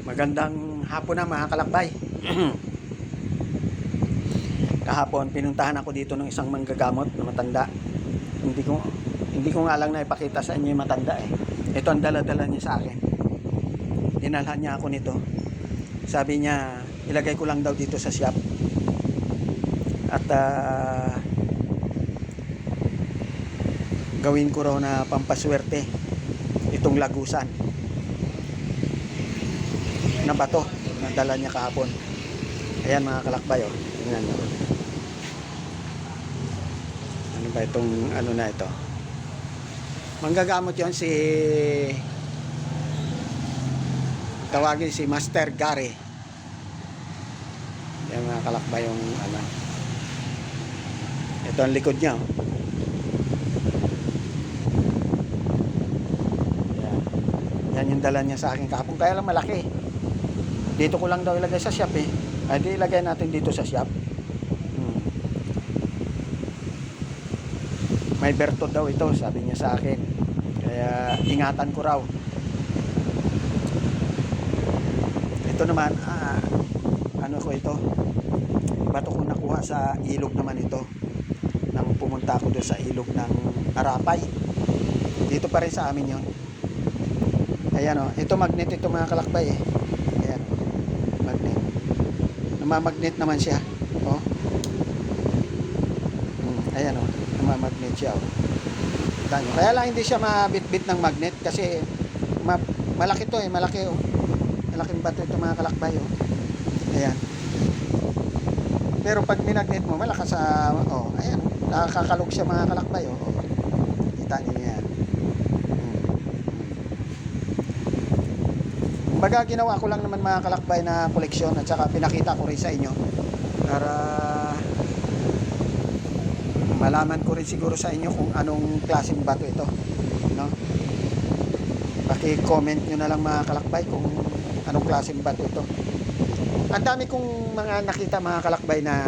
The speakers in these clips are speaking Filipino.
Magandang hapon na mga kalakbay. Kahapon pinuntahan ako dito ng isang manggagamot na matanda. Hindi ko nga lang na ipakita sa inyo yung matanda eh. Ito ang dala-dala niya sa akin. Dinalhan niya ako nito. Sabi niya, ilagay ko lang daw dito sa shop. At gawin ko raw na pampaswerte itong lagusan na bato na dala niya kahapon. Ayan mga kalakbay, oh. Tingnan nyo. Ano ba itong ano na ito? Manggagamot yon si tawagin si Master Gary. Yan mga kalakbay yung ano. Ito ang likod niya, oh. Yan yung dala niya sa akin kahapon, kaya lang malaki. Dito ko lang daw ilagay sa shop eh. Ay di ilagay natin dito sa shop. May bertot daw ito, sabi niya sa akin. Kaya ingatan ko raw. Ito naman, ano ko ito? Bato ko nakuha sa ilog naman ito. Nang pumunta ako doon sa ilog ng Arapay. Dito pa rin sa amin yon. Ayan o, ito magnet ito mga kalakbay eh. Ayan o, magnet. Namamagnet naman siya. O. Ayan o, namamagnet siya o. Kaya lang hindi siya mabitbit ng magnet kasi malaki to eh, malaki o. Malaking bato ito mga kalakbay o. Ayan. Pero pag minagnet mo, malakas sa, o, ayan o. Nakakalog siya mga kalakbay o. Kita niyo yan. Baga ginawa ko lang naman mga kalakbay na koleksyon at saka pinakita ko rin sa inyo para malaman ko rin siguro sa inyo kung anong klaseng bato ito, no? Paki-comment nyo na lang mga kalakbay kung anong klaseng bato ito. Ang dami kong mga nakita mga kalakbay na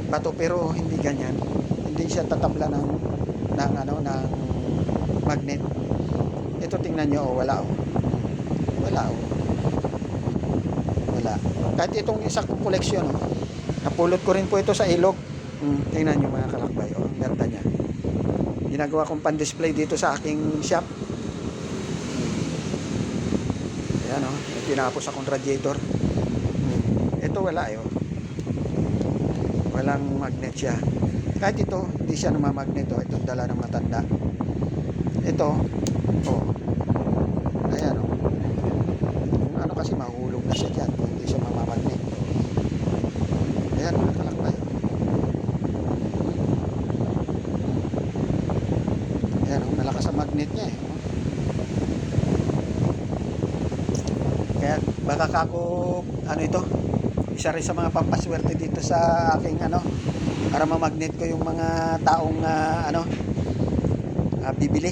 bato pero hindi ganyan. Hindi siya tatabla ng magnet. Ito tingnan nyo, oh, wala oh. Wala oh. Wala. Kahit itong isa kong koleksyon oh. Napulot ko rin po ito sa ilog. Tingnan nyo mga kalakbay oh. Ang ganda niya. Ginagawa kong pan-display dito sa aking shop. Ayan oh. May tinapos akong radiator. Ito wala eh oh. Walang magnet siya. Kahit ito, hindi siya namamagnet oh. Itong dala ng matanda. Ito oh. Ayan oh. Kasi mahulog na siya dyan, hindi siya mamamagnet. Ayan mga kalakbay. Ayan, malakas ang magnet niya eh. Kaya baka kako, ano ito, isa rin sa mga pampaswerte dito sa aking ano, para mamagnet ko yung mga taong bibili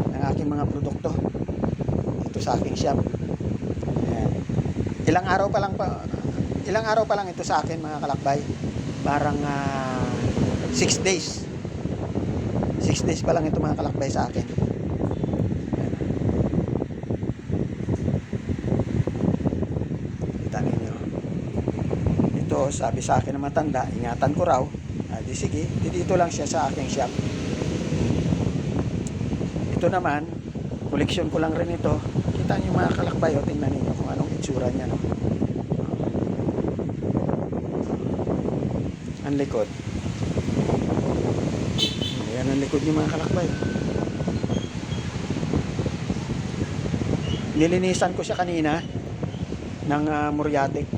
ng aking mga produkto dito sa aking shop. Ilang araw pa lang ito sa akin mga kalakbay. Parang 6 days. 6 days pa lang ito mga kalakbay sa akin. Kita ninyo. Ito sabi sa akin ng matanda, ingatan ko raw. Di sige, dito lang siya sa aking shop. Ito naman, koleksyon ko lang rin ito. Kita niyo mga kalakbay, o tingnan niyo kung anong itsura niya, no? Ang likod. Ayan ang likod niyo mga kalakbay. Nilinisan ko siya kanina ng muriatic.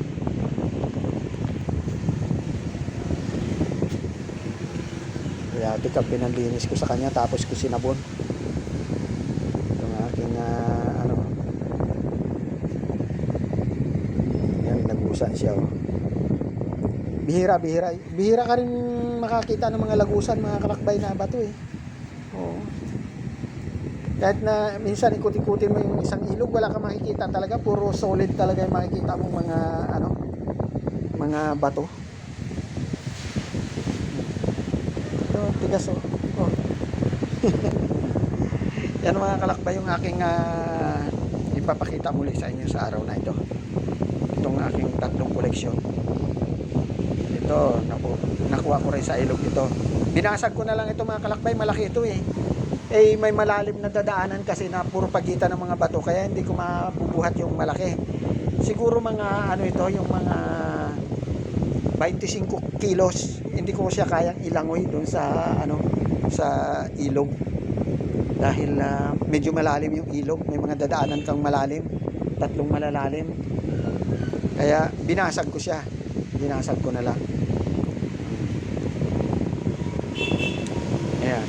Muriatic ang pinalinis ko sa kanya tapos ko sinabon. Ito ang aking lagusan siya oh. Bihira ka rin makakita ng mga lagusan mga kalakbay na bato eh. Oo. Kahit na minsan ikot-ikutin mo yung isang ilog, wala ka makikita talaga, puro solid talaga yung makikita mong mga bato. Ito tigas oh. Yan mga kalakbay yung aking ipapakita muli sa inyo sa araw na ito. Itong aking tatlong koleksyon. Ito, nakuha ko rin sa ilog ito. Binasag ko na lang ito mga kalakbay, malaki ito eh. Eh may malalim na dadaanan kasi na puro pagitan ng mga bato, kaya hindi ko mabubuhat yung malaki. Siguro mga ano ito, yung mga 25 kilos. Hindi ko siya kayang ilangoy doon sa ano, sa ilog. Dahil medyo malalim yung ilog, may mga dadaanan kang malalim, tatlong malalalim. Kaya binasag ko siya. Binasag ko na lang. Ayan.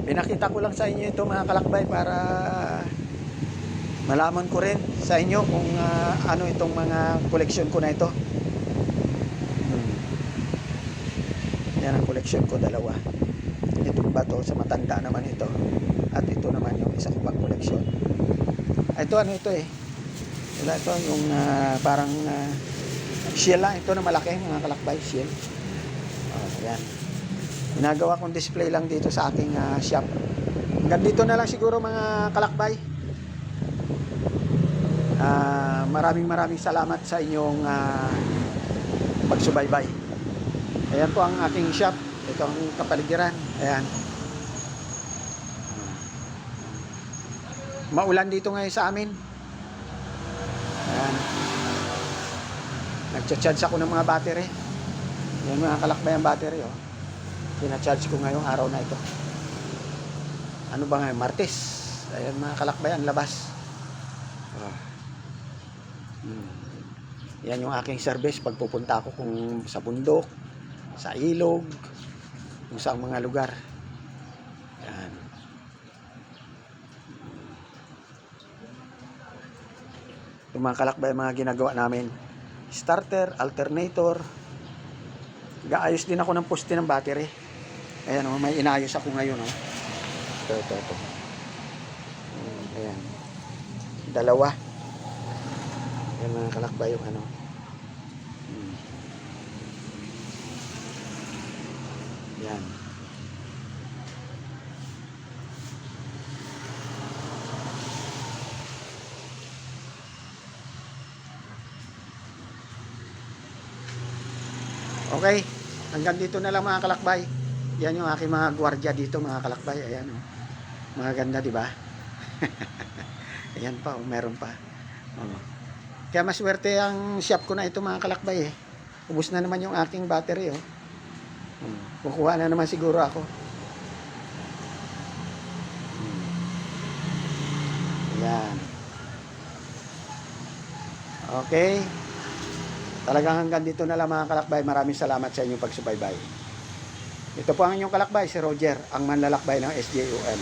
Pinakita ko lang sa inyo ito mga kalakbay para malaman ko rin sa inyo kung ano itong mga koleksyon ko na ito. Yan ang koleksyon ko, dalawa. Itong bato sa matanda naman ito. At ito naman yung isa ko pang koleksyon. Ito ano ito eh. Ito yung parang shell lang. Ito na malaki mga kalakbay, shell. Ayan. Ginagawa kong display lang dito sa aking shop. Hanggang dito na lang siguro mga kalakbay. Maraming salamat sa inyong pagsubaybay. Ayan po ang aking shop. Ito ang kapaligiran. Ayan. Maulan dito ngayon sa amin. Ayan. Nagcha-charge ako ng mga battery. Yan mga kalakbay ang battery. Oh. Pina-charge ko ngayong araw na ito. Ano ba ngayon? Martes. Ayan mga kalakbay ang labas. Yan yung aking service pag pupunta ako kung sa bundok, sa ilog, kung sa mga lugar. Yan. Yung mga kalakbay, mga ginagawa namin. Starter, alternator. Gaayos din ako ng poste ng battery. Ayan o, may inayos ako ngayon o. Ito. Ayan. Dalawa. Ayan mga kalakbay yung ano. Yan. Okay, hanggang dito na lang mga kalakbay. Yan yung aking mga gwardiya dito mga kalakbay. Ayan oh. Mga ganda, di ba? Ayan pa, oh, meron pa. Oh. Kaya maswerte ang shop ko na ito mga kalakbay eh. Ubus na naman yung aking battery oh. Kukuha na naman siguro ako. Yan. Okay. Talagang hanggang dito na lang mga kalakbay. Maraming salamat sa inyong pagsubaybay. Ito po ang inyong kalakbay, si Roger, ang manlalakbay ng SJOM.